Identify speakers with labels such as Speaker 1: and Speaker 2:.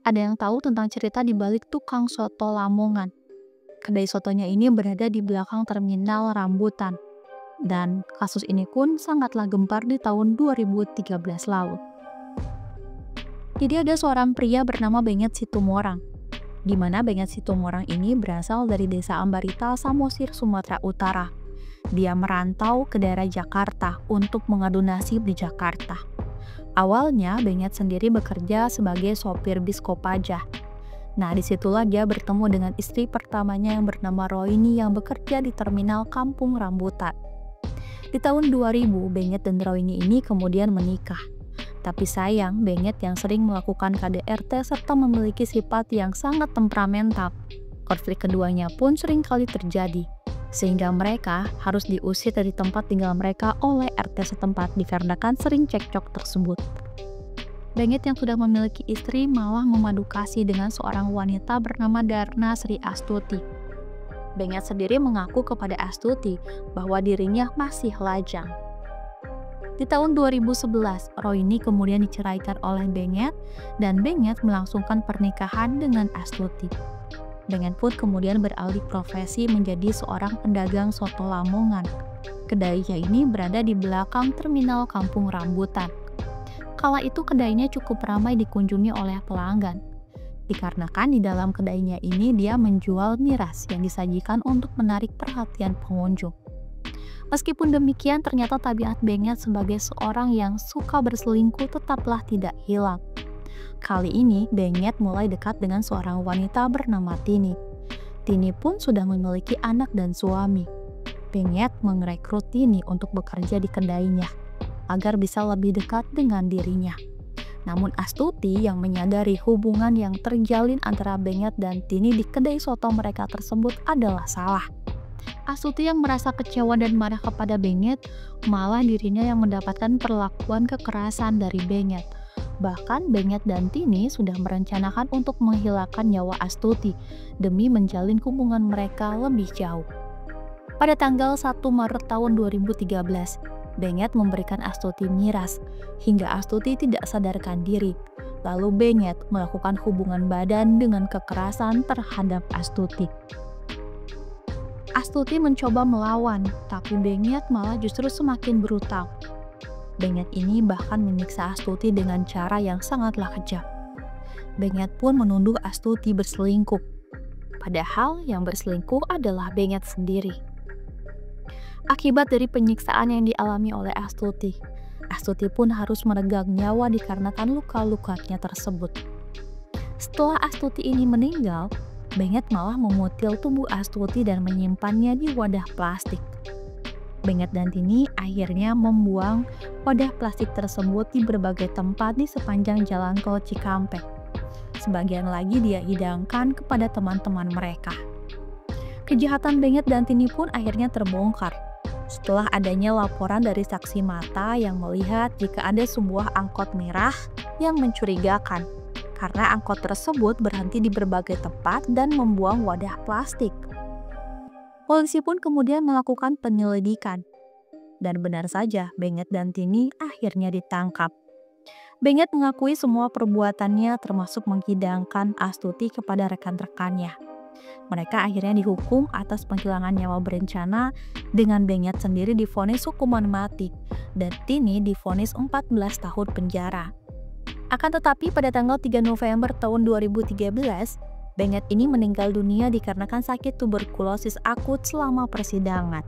Speaker 1: Ada yang tahu tentang cerita di balik tukang soto Lamongan? Kedai sotonya ini berada di belakang terminal Rambutan. Dan kasus ini pun sangatlah gempar di tahun 2013 lalu. Jadi ada seorang pria bernama Benget Situmorang, di mana Benget Situmorang ini berasal dari desa Ambarita, Samosir, Sumatera Utara. Dia merantau ke daerah Jakarta untuk mengadu nasib di Jakarta. Awalnya, Benget sendiri bekerja sebagai sopir bis Kopaja. Nah, disitulah dia bertemu dengan istri pertamanya yang bernama Roini yang bekerja di terminal Kampung Rambutan. Di tahun 2000, Benget dan Roini ini kemudian menikah. Tapi sayang, Benget yang sering melakukan KDRT serta memiliki sifat yang sangat temperamental. Konflik keduanya pun sering kali terjadi, sehingga mereka harus diusir dari tempat tinggal mereka oleh RT setempat dikarenakan sering cekcok tersebut. Benget yang sudah memiliki istri malah memadu kasih dengan seorang wanita bernama Darna Sri Astuti. Benget sendiri mengaku kepada Astuti bahwa dirinya masih lajang. Di tahun 2011, Roini kemudian diceraikan oleh Benget dan Benget melangsungkan pernikahan dengan Astuti. Benget pun kemudian beralih profesi menjadi seorang pedagang soto Lamongan. Kedainya ini berada di belakang terminal Kampung Rambutan. Kala itu kedainya cukup ramai dikunjungi oleh pelanggan. Dikarenakan di dalam kedainya ini dia menjual miras yang disajikan untuk menarik perhatian pengunjung. Meskipun demikian, ternyata tabiat Benget sebagai seorang yang suka berselingkuh tetaplah tidak hilang. Kali ini, Benget mulai dekat dengan seorang wanita bernama Tini. Tini pun sudah memiliki anak dan suami. Benget merekrut Tini untuk bekerja di kedainya, agar bisa lebih dekat dengan dirinya. Namun Astuti yang menyadari hubungan yang terjalin antara Benget dan Tini di kedai soto mereka tersebut adalah salah. Astuti yang merasa kecewa dan marah kepada Benget, malah dirinya yang mendapatkan perlakuan kekerasan dari Benget. Bahkan Benget dan Tini sudah merencanakan untuk menghilangkan nyawa Astuti demi menjalin hubungan mereka lebih jauh. Pada tanggal 1 Maret tahun 2013, Benget memberikan Astuti miras hingga Astuti tidak sadarkan diri. Lalu Benget melakukan hubungan badan dengan kekerasan terhadap Astuti. Astuti mencoba melawan, tapi Benget malah justru semakin brutal. Benget ini bahkan menyiksa Astuti dengan cara yang sangatlah kejam. Benget pun menuduh Astuti berselingkuh, padahal yang berselingkuh adalah Benget sendiri. Akibat dari penyiksaan yang dialami oleh Astuti, Astuti pun harus meregang nyawa dikarenakan luka-lukanya tersebut. Setelah Astuti ini meninggal, Benget malah memutil tubuh Astuti dan menyimpannya di wadah plastik. Benget dan Tini akhirnya membuang wadah plastik tersebut di berbagai tempat di sepanjang jalan tol Cikampek. Sebagian lagi dia hidangkan kepada teman-teman mereka. Kejahatan Benget dan Tini pun akhirnya terbongkar setelah adanya laporan dari saksi mata yang melihat jika ada sebuah angkot merah yang mencurigakan, karena angkot tersebut berhenti di berbagai tempat dan membuang wadah plastik. Polisi pun kemudian melakukan penyelidikan. Dan benar saja, Benget dan Tini akhirnya ditangkap. Benget mengakui semua perbuatannya termasuk menghidangkan Astuti kepada rekan-rekannya. Mereka akhirnya dihukum atas penghilangan nyawa berencana dengan Benget sendiri divonis hukuman mati dan Tini divonis 14 tahun penjara. Akan tetapi pada tanggal 3 November tahun 2013, Benget ini meninggal dunia dikarenakan sakit tuberkulosis akut selama persidangan.